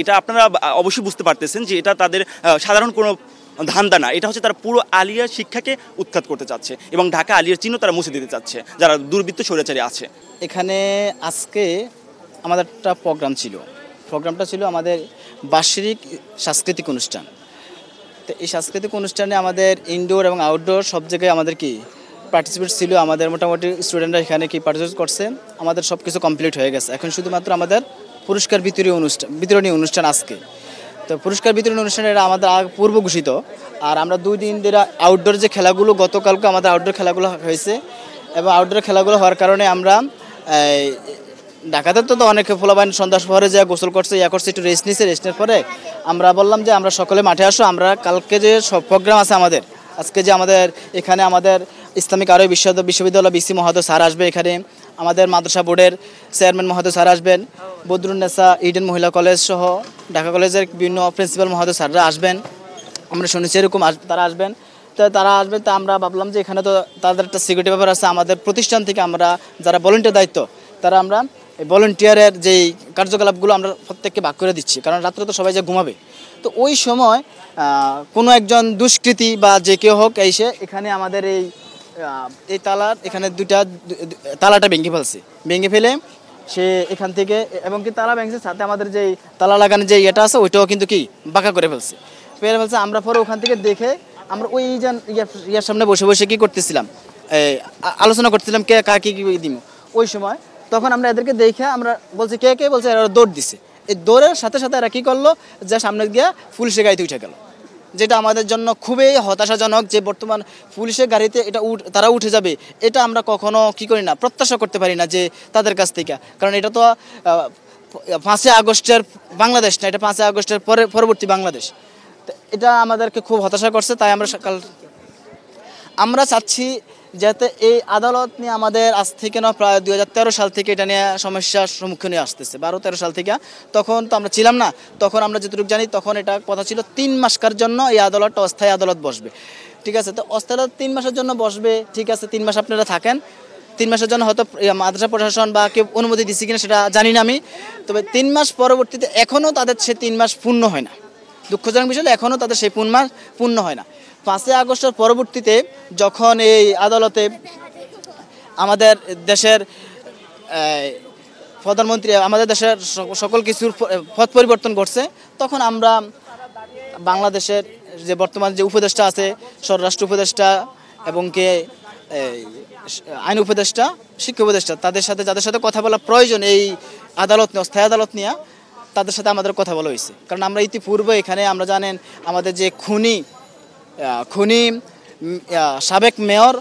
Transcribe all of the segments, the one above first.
এটা আপনারা অবশ্যই বুঝতে পারতেছেন যে এটা তাদের সাধারণ কোনো ধান্দা না, এটা হচ্ছে তারা পুরো আলিয়া শিক্ষাকে উৎখাত করতে চাচ্ছে এবং ঢাকা আলিয়ার চিহ্ন তারা মুছে দিতে চাচ্ছে যারা দুর্বৃত্ত স্বৈরাচারী আছে। এখানে আজকে আমাদের একটা প্রোগ্রামটা ছিল আমাদের বার্ষিক সাংস্কৃতিক অনুষ্ঠান। তো এই সাংস্কৃতিক অনুষ্ঠানে আমাদের ইনডোর এবং আউটডোর সব জায়গায় আমাদের কি পার্টিসিপেট ছিল। আমাদের মোটামুটি স্টুডেন্টরা এখানে কি পার্টিসিপেট করছে, আমাদের সব কিছু কমপ্লিট হয়ে গেছে। এখন শুধুমাত্র আমাদের পুরস্কার বিতরণী অনুষ্ঠান আজকে। তো পুরস্কার বিতরণী অনুষ্ঠানে এটা আমাদের পূর্ব ঘোষিত। আর আমরা 2 দিন ধরে আউটডোর যে খেলাগুলো, গতকালকে আমাদের আউটডোর খেলাগুলো হয়েছে এবং আউটডোর খেলাগুলো হওয়ার কারণে আমরা ঢাকাতে তো অনেক পোলাপান সন্ধ্যা পরে যা গোসল করছে, করছে, একটু রেস্ট নিচ্ছে। রেস্টের পরে আমরা বললাম যে আমরা সকলে মাঠে আসো, আমরা কালকে যে সব প্রোগ্রাম আছে আমাদের, আজকে যে আমাদের এখানে আমাদের ইসলামিক আরবি বিশ্ববিদ্যালয় বিসি মহোদয় স্যার আসবে, এখানে আমাদের মাদ্রাসা বোর্ডের চেয়ারম্যান মহোদয় স্যার আসবেন, বদরুন্নেসা ইডেন মহিলা কলেজ সহ ঢাকা কলেজের বিভিন্ন প্রিন্সিপাল মহোদয় স্যাররা আসবেন। আমরা শুনেছি এরকম তারা আসবেন। তো তারা আসবেন, তো আমরা ভাবলাম যে এখানে তো তাদের একটা সিকিউরিটি ব্যাপার আছে। আমাদের প্রতিষ্ঠান থেকে আমরা যারা ভলান্টিয়ার দায়িত্ব, তারা আমরা এই ভলান্টিয়ারের যেই কার্যকলাপগুলো আমরা প্রত্যেককে ভাগ করে দিচ্ছি, কারণ রাত্রে তো সবাই যে ঘুমাবে। তো ওই সময় কোনো একজন দুষ্কৃতী বা যে কেউ হোক এসে এখানে আমাদের এই তালার এখানে তালাটা ভেঙে ফেলে সে এখান থেকে, এবং কি তালা ভেঙেছে সাথে আমাদের যেই তালা লাগানো যে ইয়েটা আছে ওইটাও কিন্তু কি বাঁকা করে ফেলছে। আমরা পরে ওখান থেকে দেখে আমরা ওই ইয়ার সামনে বসে বসে কি করতেছিলাম, আলোচনা করতেছিলাম কে কাকে কি দিব। ওই সময় তখন আমরা এদেরকে দেখে আমরা বলছি কে বলছে, এরা দৌড় দিছে। এই দৌড়ের সাথে সাথে এরা কী করলো, যে সামনে গিয়ে পুলিশের গাড়িতে উঠে গেল, যেটা আমাদের জন্য খুবই হতাশাজনক। যে বর্তমান পুলিশের গাড়িতে তারা উঠে যাবে, এটা আমরা কখনো কি করি না, প্রত্যাশা করতে পারি না যে তাদের কাছ থেকে। কারণ এটা তো 5 আগস্টের বাংলাদেশ না, এটা 5 আগস্টের পরবর্তী বাংলাদেশ। এটা আমাদেরকে খুব হতাশা করছে। তাই আমরা চাচ্ছি যাতে এই আদালত নিয়ে আমাদের আজ থেকে না প্রায় 2013 সাল থেকে এটা নিয়ে সমস্যার সম্মুখীন আসতেছে, 12-13 সাল থেকে। তখন তো আমরা ছিলাম না, তখন আমরা যতটুকু জানি তখন এটা কথা ছিল 3 মাসকার জন্য এই আদালতটা অস্থায়ী আদালত বসবে। ঠিক আছে, তো অস্থায়ী আদালত 3 মাসের জন্য বসবে। ঠিক আছে, 3 মাস আপনারা থাকেন। 3 মাসের জন্য হয়তো মাদ্রাসা প্রশাসন বা কেউ অনুমতি দিচ্ছে কিনা সেটা জানি না আমি। তবে 3 মাস পরবর্তীতে এখনও তাদের সে 3 মাস পূর্ণ হয় না। দুঃখজনক বিষয়, এখনও তাদের সেই পূর্ণ হয় না। 5 আগস্টের পরবর্তীতে যখন এই আদালতে আমাদের দেশের প্রধানমন্ত্রী আমাদের দেশের সকল কিছুর পথ পরিবর্তন করছে, তখন আমরা বাংলাদেশের যে বর্তমান যে উপদেষ্টা আছে, স্বরাষ্ট্র উপদেষ্টা এবং আইন উপদেষ্টা, শিক্ষা উপদেষ্টা, যাদের সাথে কথা বলা প্রয়োজন এই আদালত নিয়ে, অস্থায়ী আদালত নিয়ে, তাদের সাথে আমাদের কথা বলা হয়েছে। কারণ আমরা ইতিপূর্বে এখানে আমরা জানেন আমাদের যে খুনি সাবেক মেয়র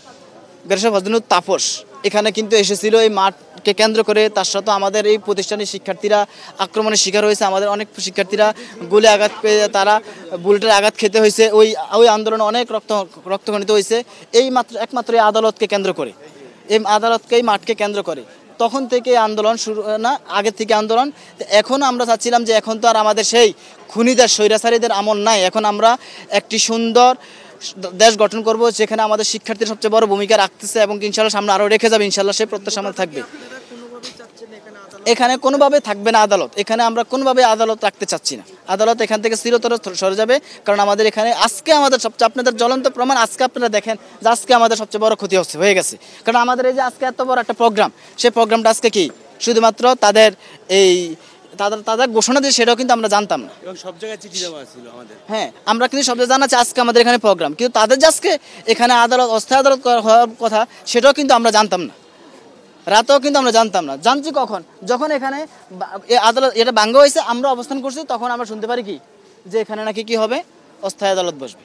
গ্রেসা ফজলুল তাপস এখানে কিন্তু এসেছিল এই মাঠকে কেন্দ্র করে। তার সাথে আমাদের এই প্রতিষ্ঠানের শিক্ষার্থীরা আক্রমণের শিকার হয়েছে। আমাদের অনেক শিক্ষার্থীরা গুলি আঘাত পেয়ে তারা বুলেটের আঘাত খেতে হয়েছে। ওই আন্দোলনে অনেক রক্তক্ষরণিত হয়েছে একমাত্র এই আদালতকে কেন্দ্র করে, এই মাঠকে কেন্দ্র করে। তখন থেকে আন্দোলন শুরু না, আগের থেকে আন্দোলন। এখন আমরা চাচ্ছিলাম যে এখন তো আর আমাদের সেই খুনিদের স্বৈরাচারীদের আমল নাই। এখন আমরা একটি সুন্দর দেশ গঠন করব, যেখানে আমাদের শিক্ষার্থীর সবচেয়ে বড় ভূমিকা রাখতেছে এবং ইনশাআল্লাহ সামনে আরও রেখে যাবে। ইনশাআল্লাহ সেই প্রত্যাশা আমাদের থাকবে। এখানে কোনোভাবে থাকবে না আদালত, এখানে আমরা কোনোভাবে আদালত রাখতে চাচ্ছি না। আদালত এখান থেকে চিরতরে সরে যাবে। কারণ আমাদের এখানে আজকে আমাদের সবচেয়ে, আপনাদের জ্বলন্ত প্রমাণ আজকে আপনারা দেখেন যে আজকে আমাদের সবচেয়ে বড় ক্ষতি হয়ে গেছে। কারণ আমাদের এই যে আজকে এত বড় একটা প্রোগ্রাম, সেই প্রোগ্রামটা আজকে কি শুধুমাত্র তাদের ঘোষণা দিয়ে সেটাও কিন্তু আমরা জানতাম না। এবং সব জায়গায় চিঠি দেওয়া ছিল আমাদের। হ্যাঁ, আমরা কিন্তু সব জায়গায় জানাচ্ছি আজকে আমাদের এখানে প্রোগ্রাম, কিন্তু তাদের যে আজকে এখানে অস্থায়ী আদালত হওয়ার কথা সেটাও কিন্তু আমরা জানতাম না। রাতেও কিন্তু আমরা জানতাম না। জানছি কখন, যখন এখানে আদালত এটা ভাঙ্গা হয়েছে, আমরা অবস্থান করছি, তখন আমরা শুনতে পারি কি যে এখানে নাকি কি হবে, অস্থায়ী আদালত বসবে।